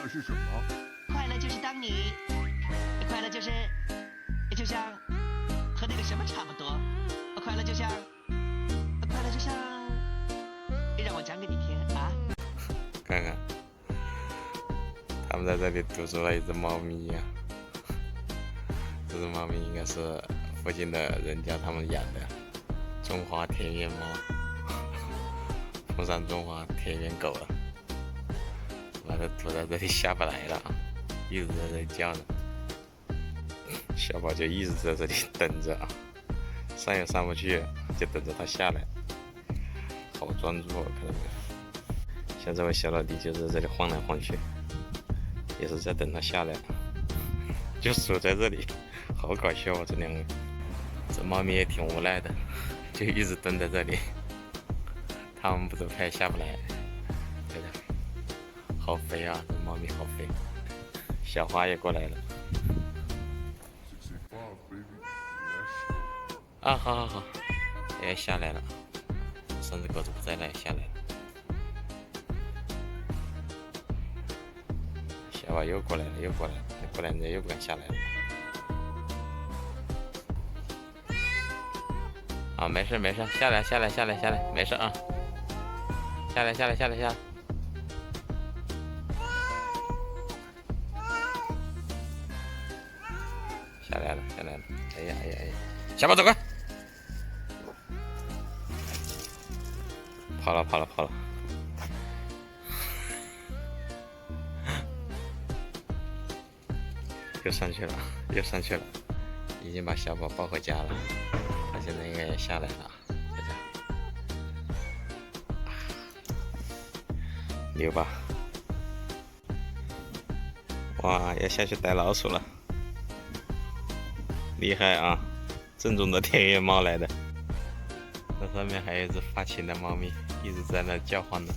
乐是什么？快乐就是当你，快乐就是就像和那个什么差不多，快乐就像让我讲给你听啊。看看，他们在这里堵住了一只猫咪呀、这只猫咪应该是附近的人家他们养的中华田园猫，风山中华田园狗了，把它堵在这里下不来了，一直在这里叫呢。小宝就一直在这里等着，上也上不去，就等着它下来。好专注哦，看到没有？像这位小老弟就在这里晃来晃去，也是在等它下来，就守在这里，好搞笑啊！这两个，这猫咪也挺无奈的，就一直蹲在这里。它们不都快下不来？对的，好肥啊！这猫咪好肥。小花也过来了。啊，好好好，也下来了。上次狗子不在了，也下来了。小宝又过来了，又过来了，过来人家又不敢下来了。啊，没事没事，下来下来下来下来，没事啊。下来下来下来下来。下来了下来了，哎呀哎呀哎呀！小宝走开！跑了跑了跑了！又上去了又上去了，已经把小宝抱回家了。他现在应该也下来了，在这牛吧？哇，要下去逮老鼠了，厉害啊！正宗的田园猫来的。那上面还有一只发情的猫咪，一直在那叫唤呢。